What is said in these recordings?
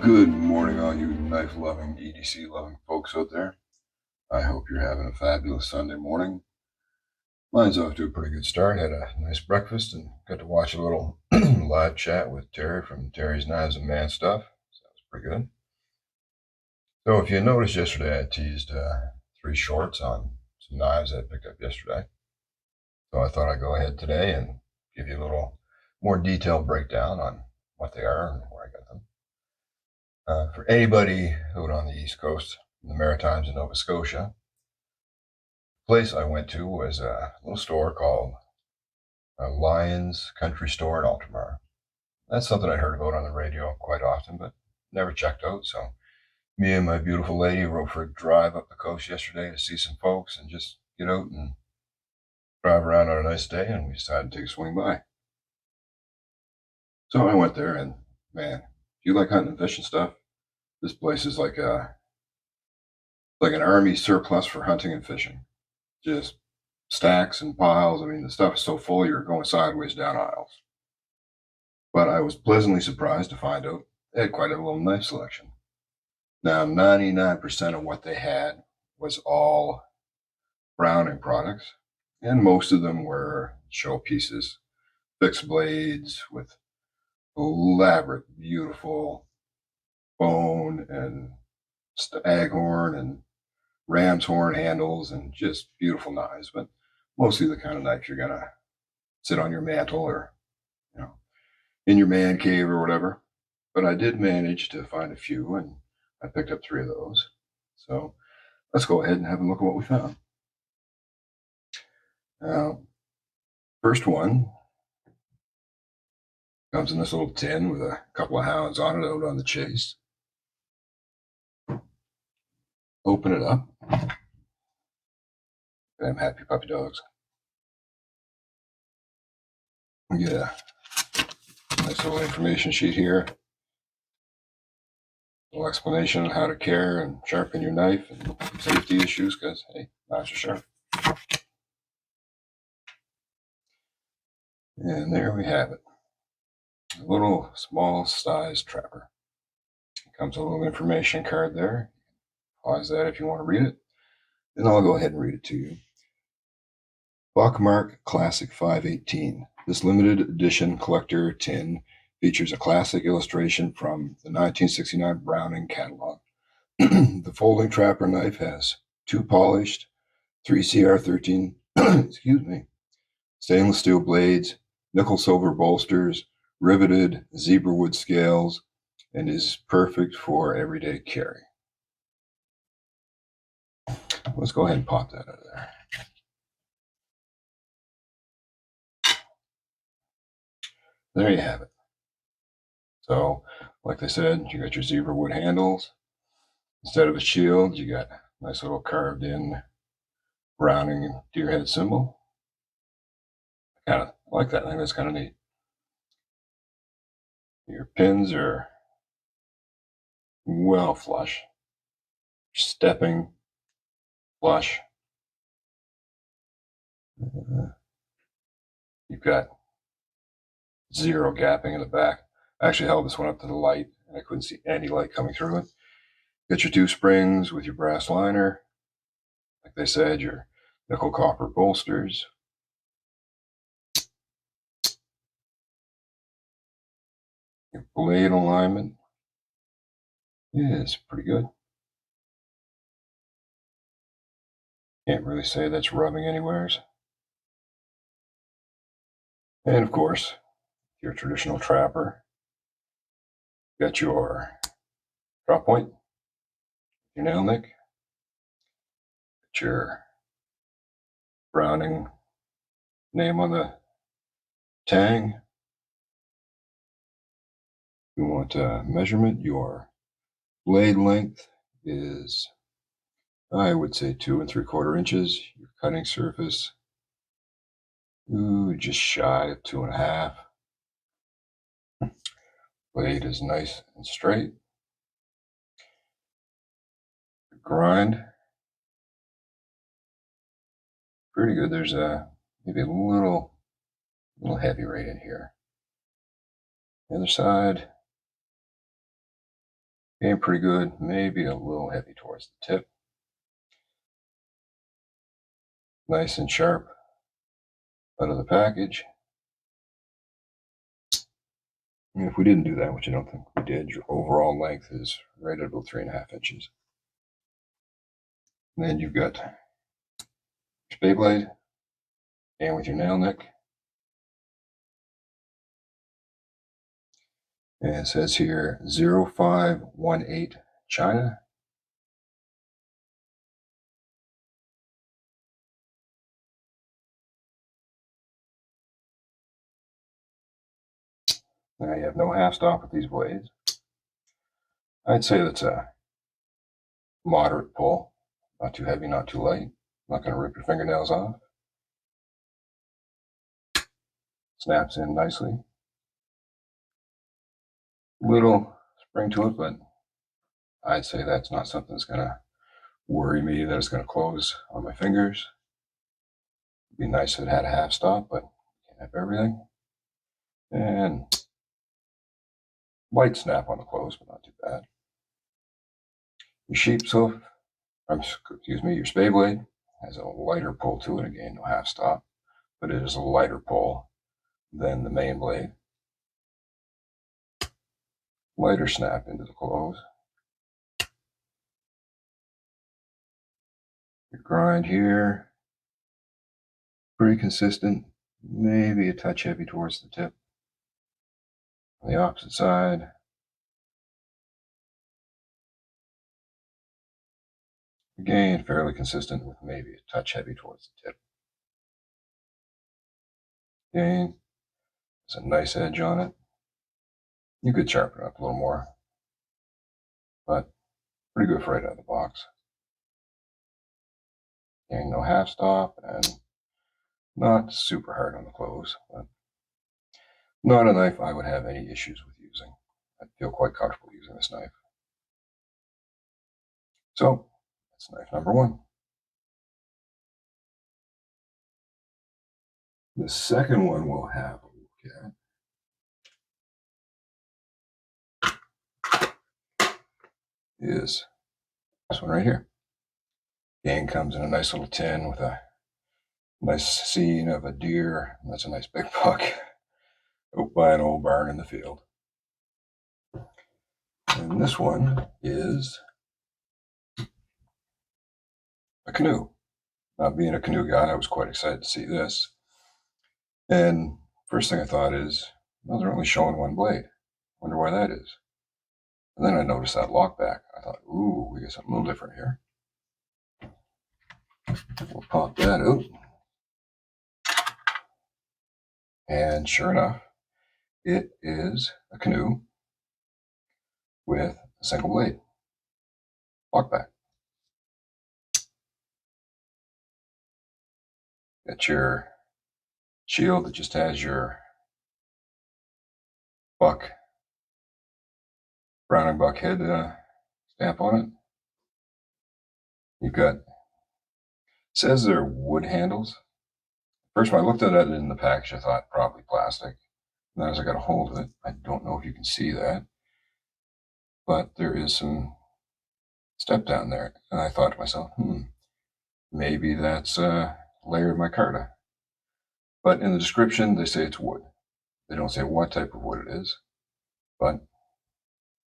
Good morning, all you knife loving, EDC loving folks out there. I hope you're having a fabulous Sunday morning. Mine's off to a pretty good start. Had a nice breakfast and got to watch a little live chat with Terry from Terry's Knives and Man Stuff. So that was pretty good. So, if you noticed yesterday, I teased three shorts on some knives I picked up yesterday. So, I thought I'd go ahead today and give you a little more detailed breakdown on what they are and where I got them. For anybody who's on the East Coast, in the Maritimes and Nova Scotia, the place I went to was a little store called Lyons Country Store in Altamar. That's something I heard about on the radio quite often, but never checked out. So me and my beautiful lady rode for a drive up the coast yesterday to see some folks and just get out and drive around on a nice day, and we decided to take a swing by. So I went there, and man, if you like hunting and fishing stuff, this place is like an army surplus for hunting and fishing. Just stacks and piles. I mean, the stuff is so full you're going sideways down aisles. But I was pleasantly surprised to find out they had quite a little knife selection. Now, 99% of what they had was all Browning products, and most of them were show pieces, fixed blades with elaborate, beautiful bone and staghorn and ram's horn handles and just beautiful knives, but mostly the kind of knife you're gonna sit on your mantle or you know in your man cave or whatever. But I did manage to find a few, and I picked up three of those. So let's go ahead and have a look at what we found. Now, first one comes in this little tin with a couple of hounds on it out on the chase. Open it up. Damn happy puppy dogs. We get a nice little information sheet here. A little explanation on how to care and sharpen your knife and safety issues, because hey, knives are sharp. And there we have it. A little small size trapper. Comes a little information card there. Pause that if you want to read it. And I'll go ahead and read it to you. Buckmark Classic 518. This limited edition collector tin features a classic illustration from the 1969 Browning catalog. The folding trapper knife has two polished 3CR13 stainless steel blades, nickel silver bolsters, riveted zebra wood scales, and is perfect for everyday carry. Let's go ahead and pop that out of there. There you have it. So, like I said, you got your zebra wood handles. Instead of a shield, you got a nice little carved in Browning deer head symbol. I kind of like that. I think that's kind of neat. Your pins are well flush, stepping flush. You've got zero gapping in the back. I actually held this one up to the light, and I couldn't see any light coming through it. Got your two springs with your brass liner. Like they said, your nickel copper bolsters. Your blade alignment is pretty good. Can't really say that's rubbing anywheres. And of course, your traditional trapper. Got your drop point, your nail nick, got your Browning name on the tang. You want a measurement, your blade length is, I would say, 2 3/4 inches. Your cutting surface, just shy of 2.5. Blade is nice and straight. Grind, pretty good. There's maybe a little heavy right in here. The other side, Okay, pretty good. Maybe a little heavy towards the tip. Nice and sharp out of the package. And if we didn't do that, which I don't think we did, your overall length is right at about 3.5 inches. And then you've got your spade blade, and with your nail nick. And it says here 0518 China. Now you have no half stop with these blades. I'd say that's a moderate pull, not too heavy, not too light. Not going to rip your fingernails off. Snaps in nicely. Little spring to it, but I'd say that's not something that's going to worry me that it's going to close on my fingers. It'd be nice if it had a half stop, but can't have everything. And light snap on the close, but not too bad. Your sheep's hoof, your spade blade has a lighter pull to it. Again, no half stop, but it is a lighter pull than the main blade. Lighter snap into the close. Your grind here, pretty consistent, maybe a touch heavy towards the tip. On the opposite side, again, fairly consistent with maybe a touch heavy towards the tip. Again, there's a nice edge on it. You could sharpen it up a little more, but pretty good for right out of the box. Again, no half stop and not super hard on the close, but not a knife I would have any issues with using. I'd feel quite comfortable using this knife. So that's knife number one. The second one we'll have a look at is this one right here. Again, comes in a nice little tin with a nice scene of a deer. That's a nice big buck out by an old barn in the field. And this one is a Canoe. Not being a Canoe guy, I was quite excited to see this. And first thing I thought is, well, they're only showing one blade. Wonder why that is. And then I noticed that lock back. I thought, ooh, we got something a little different here. We'll pop that out. And sure enough, it is a Canoe with a single blade. Lock back. Got your shield that just has your buck, Browning buck head stamp on it. You've got, says they're wood handles. First, when I looked at it in the package, I thought probably plastic. And then as I got a hold of it, I don't know if you can see that, but there is some step down there. And I thought to myself, maybe that's layered micarta. But in the description, they say it's wood. They don't say what type of wood it is, but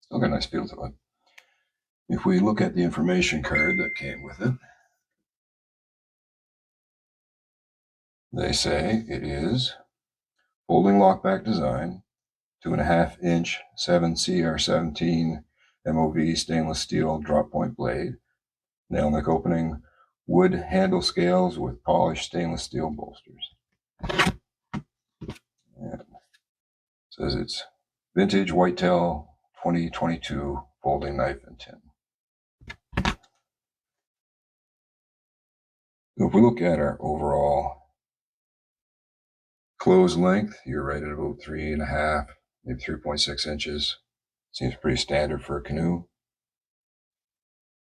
still got a nice feel to it. If we look at the information card that came with it, they say it is folding lockback design, 2.5 inch 7CR17 MOV stainless steel drop point blade, nail nick opening, wood handle scales with polished stainless steel bolsters. And it says it's vintage whitetail 2022 folding knife and tin. So if we look at our overall close length, you're right at about 3.5, maybe 3.6 inches. Seems pretty standard for a Canoe.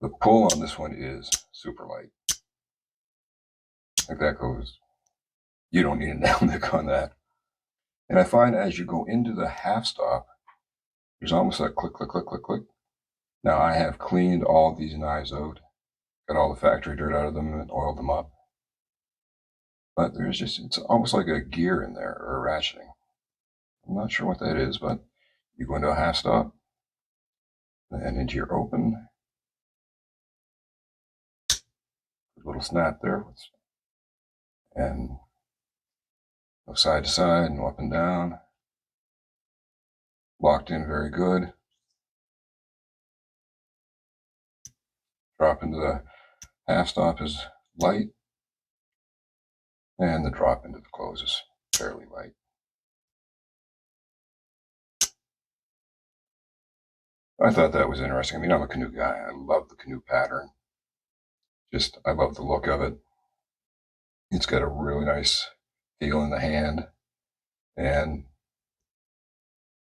The pull on this one is super light. Like that goes, you don't need a nail nick on that. And I find as you go into the half stop, there's almost a click, click, click, click, click. Now I have cleaned all these knives out, got all the factory dirt out of them and oiled them up. But it's almost like a gear in there or a ratcheting. I'm not sure what that is, but you go into a half stop and into your open, little snap there, and go side to side and up and down. Locked in very good. Drop into the half stop is light, and the drop into the close is fairly light. I thought that was interesting. I mean, I'm a Canoe guy. I love the Canoe pattern. I love the look of it. It's got a really nice feel in the hand. And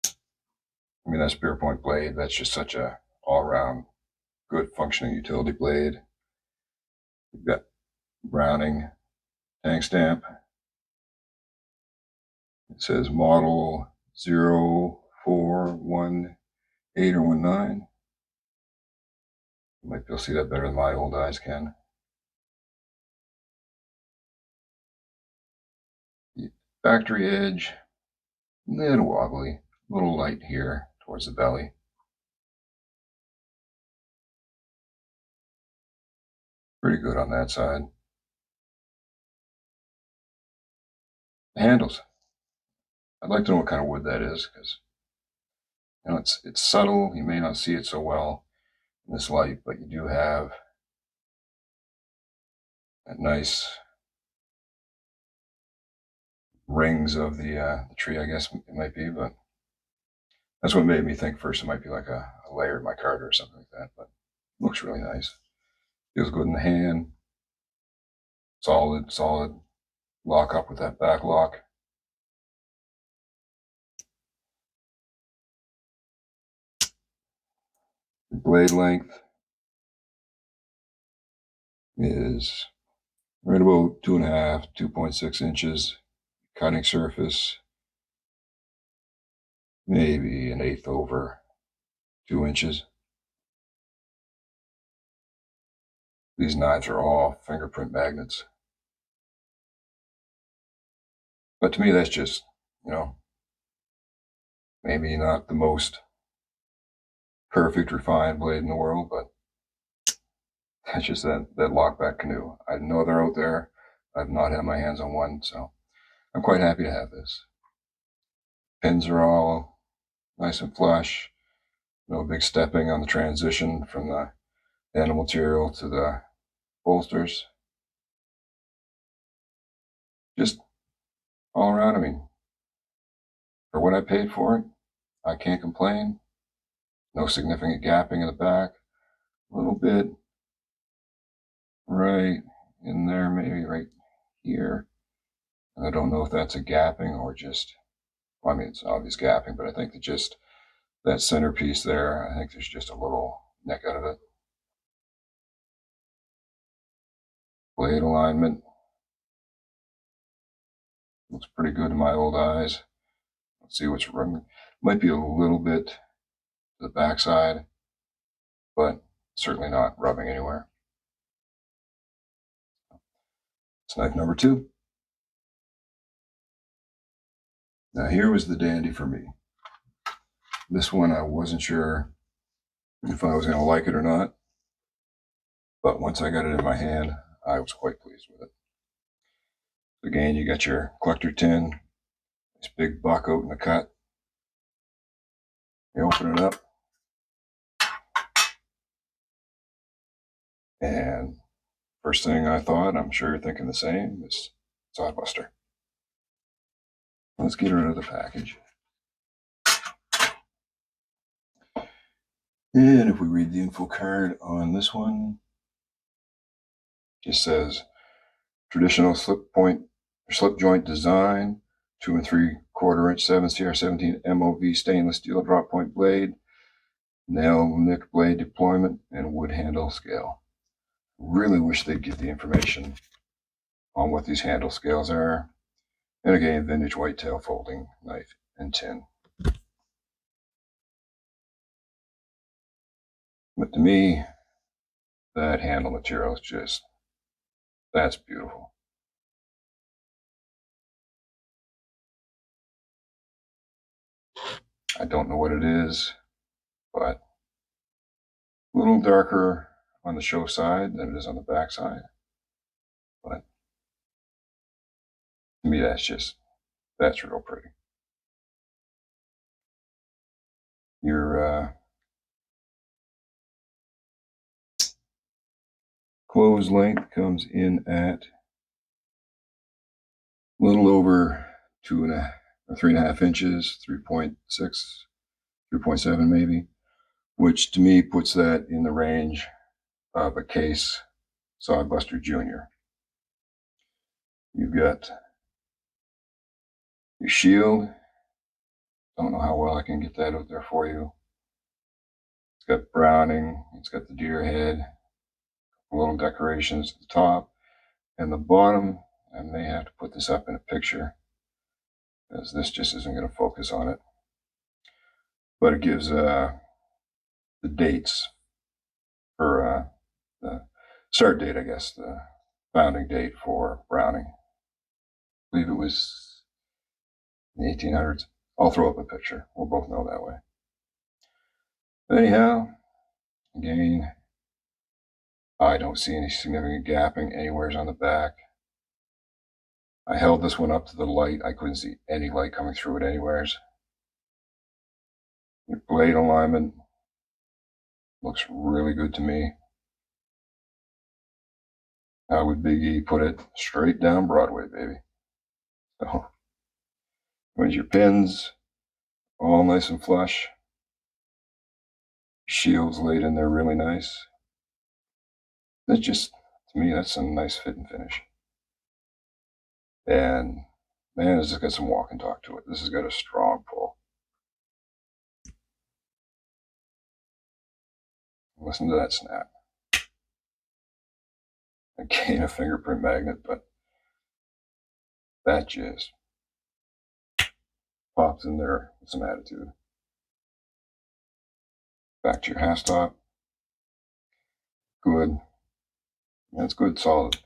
I mean, that spear point blade, that's just such a all-around good functioning utility blade. We've got Browning tank stamp. It says model 0418 or 19. You might be able to see that better than my old eyes can. The factory edge, a little wobbly, a little light here towards the belly. Pretty good on that side. The handles. I'd like to know what kind of wood that is, because it's subtle. You may not see it so well in this light, but you do have that nice rings of the tree, I guess it might be, but that's what made me think first it might be like a layered micarta or something like that, but it looks really nice. Feels good in the hand. Solid lock up with that back lock. The blade length is right about 2.5, 2.6 inches. Cutting surface, maybe 1/8 over 2 inches. These knives are all fingerprint magnets. But to me, that's just, maybe not the most perfect refined blade in the world, but that's just that lockback Canoe. I know they're out there. I've not had my hands on one, so I'm quite happy to have this. Pins are all nice and flush. No big stepping on the transition from the animal material to the bolsters. Just all around, I mean, for what I paid for it, I can't complain. No significant gapping in the back. A little bit right in there, maybe right here. I don't know if that's a gapping or just, well, I mean, it's obvious gapping, but I think that centerpiece there, I think there's just a little neck out of it. Blade alignment looks pretty good in my old eyes. Let's see what's running. Might be a little bit to the backside, but certainly not rubbing anywhere. It's knife number 2. Now here was the dandy for me. This one I wasn't sure if I was going to like it or not, but once I got it in my hand, I was quite pleased with it. Again, you got your collector tin, this big buck out in the cut. You open it up, and first thing I thought, I'm sure you're thinking the same, is Sodbuster. Let's get rid of the package. And if we read the info card on this one, it just says traditional slip joint design, 2 3/4 inch 7CR17 MOV stainless steel drop point blade, nail nick blade deployment, and wood handle scale. Really wish they'd give the information on what these handle scales are. And again, vintage whitetail folding knife and tin. But to me, that handle material is just, that's beautiful. I don't know what it is, but a little darker on the show side than it is on the back side. But to me, that's real pretty. Your close length comes in at a little over 2.5 or 3.5 inches, 3.6, 3.7 maybe, which to me puts that in the range of a Case Sodbuster Jr. You've got your shield. Don't know how well I can get that out there for you. It's got Browning. It's got the deer head, little decorations at the top and the bottom. I may have to put this up in a picture because this just isn't going to focus on it. But it gives the dates for the start date, I guess, the founding date for Browning. I believe it was the 1800s. I'll throw up a picture. We'll both know that way. Anyhow, again, I don't see any significant gapping anywhere on the back. I held this one up to the light. I couldn't see any light coming through it anywheres. Your blade alignment looks really good to me. How would Big E put it? Straight down Broadway, baby. So, there's your pins, all nice and flush. Shields laid in there really nice. That's just, to me, that's a nice fit and finish. And man, this has got some walk and talk to it. This has got a strong pull. Listen to that snap. Again, a fingerprint magnet, but that just pops in there with some attitude. Back to your half stop. Good. That's good, solid.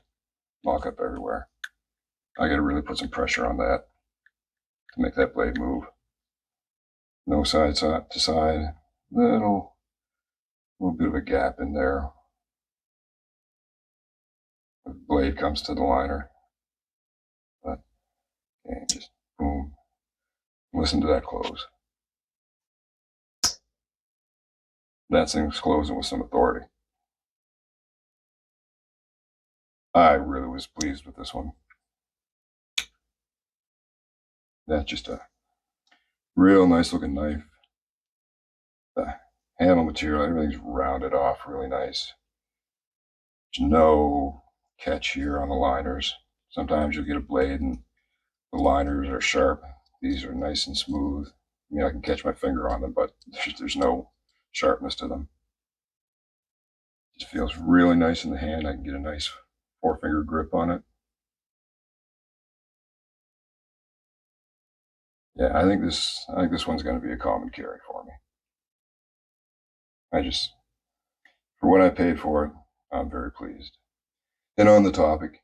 Lock up everywhere. I got to really put some pressure on that to make that blade move. No side to side. Little bit of a gap in there. The blade comes to the liner. But okay, just boom. Listen to that close. That thing's closing with some authority. I really was pleased with this one. That's just a real nice looking knife. The handle material, everything's rounded off really nice. There's no catch here on the liners. Sometimes you'll get a blade and the liners are sharp. These are nice and smooth. I mean, I can catch my finger on them, but there's no sharpness to them. It just feels really nice in the hand. I can get a nice 4-finger grip on it. Yeah, I think this one's going to be a common carry for me. For what I paid for it, I'm very pleased. And on the topic,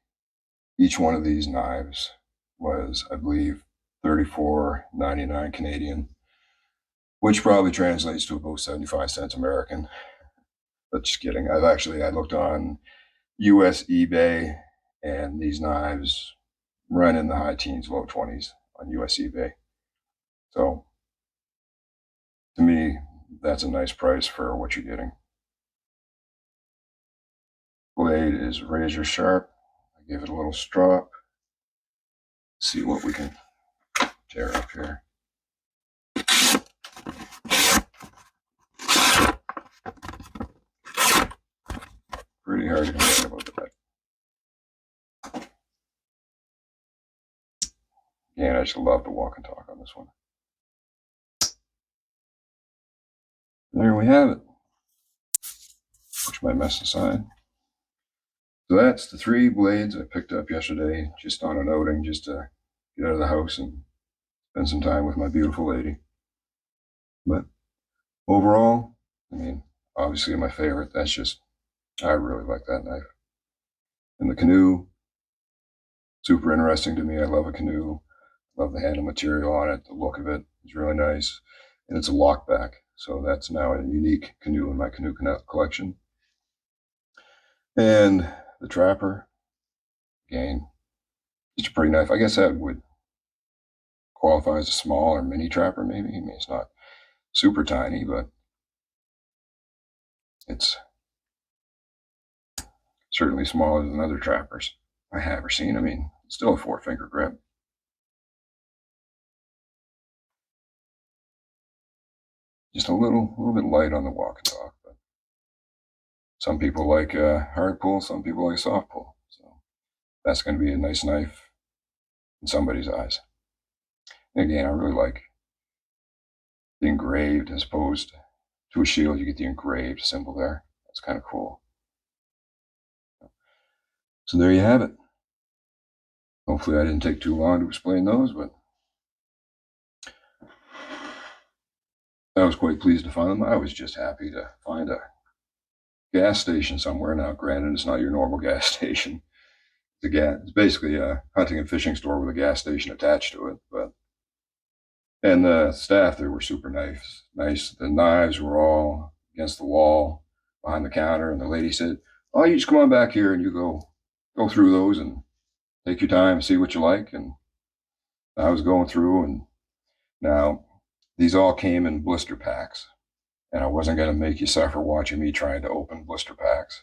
each one of these knives was, I believe, $34.99 Canadian, which probably translates to about 75 cents American. But just kidding. I looked on US eBay, and these knives run in the high teens, low 20s on US eBay. So to me, that's a nice price for what you're getting. Blade is razor sharp. I give it a little strop. See what we can tear up here. Pretty hard to complain about that. Again, I just love the walk and talk on this one. There we have it. Push my mess aside. So that's the 3 blades I picked up yesterday, just on an outing, just to get out of the house and spend some time with my beautiful lady. But overall, I mean, obviously my favorite. I really like that knife. And the Canoe, super interesting to me. I love a Canoe. Love the handle material on it. The look of it is really nice. And it's a lockback. So that's now a unique Canoe in my Canoe collection. And the Trapper, again, it's a pretty knife. I guess that would qualify as a small or mini Trapper, maybe. I mean, it's not super tiny, but it's certainly smaller than other Trappers I have ever seen. I mean, it's still a 4-finger grip. Just a little bit light on the walk and talk, but some people like hard pull, some people like soft pull. So that's going to be a nice knife in somebody's eyes. And again, I really like the engraved as opposed to a shield. You get the engraved symbol there. That's kind of cool. So there you have it. Hopefully I didn't take too long to explain those, but I was quite pleased to find them. I was just happy to find a gas station somewhere. Now, granted, it's not your normal gas station. It's basically a hunting and fishing store with a gas station attached to it. And the staff there were super nice. The knives were all against the wall behind the counter, and the lady said, "Oh, you just come on back here and you go through those and take your time and see what you like." And I was going through, and now these all came in blister packs, and I wasn't going to make you suffer watching me trying to open blister packs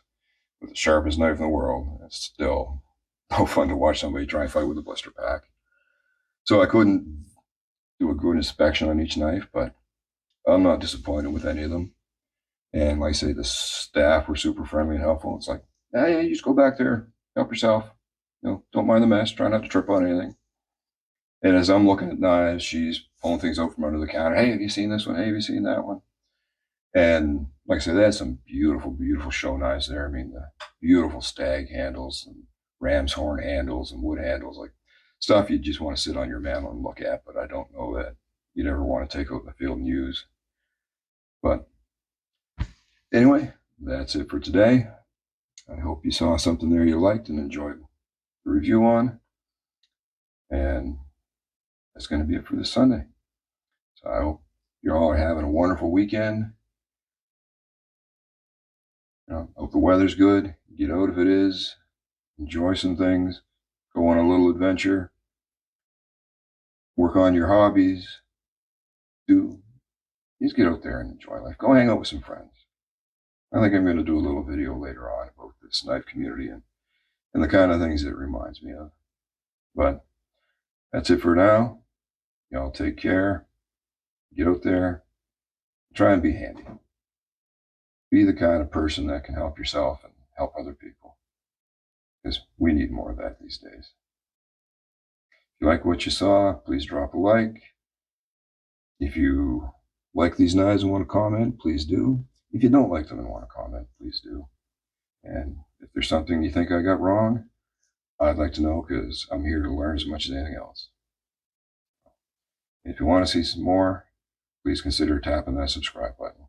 with the sharpest knife in the world. It's still no fun to watch somebody try and fight with a blister pack. So I couldn't do a good inspection on each knife, but I'm not disappointed with any of them. And like I say, the staff were super friendly and helpful. It's like, yeah, you just go back there, help yourself. Don't mind the mess. Try not to trip on anything. And as I'm looking at knives, she's pulling things out from under the counter. Hey, have you seen this one? Hey, have you seen that one? And like I said, they had some beautiful, beautiful show knives there. I mean, the beautiful stag handles and ram's horn handles and wood handles, like stuff you just want to sit on your mantle and look at, but I don't know that you'd ever want to take out in the field and use. But anyway, that's it for today. I hope you saw something there you liked and enjoyed the review on. And that's going to be it for this Sunday. So I hope you all are having a wonderful weekend. I hope the weather's good. Get out if it is. Enjoy some things. Go on a little adventure. Work on your hobbies. Just get out there and enjoy life. Go hang out with some friends. I think I'm going to do a little video later on about this knife community and the kind of things it reminds me of. But that's it for now. Y'all take care. Get out there. Try and be handy. Be the kind of person that can help yourself and help other people. Because we need more of that these days. If you like what you saw, please drop a like. If you like these knives and want to comment, please do. If you don't like them and want to comment, please do. And if there's something you think I got wrong, I'd like to know, because I'm here to learn as much as anything else. If you want to see some more, please consider tapping that subscribe button.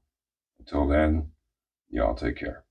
Until then, y'all take care.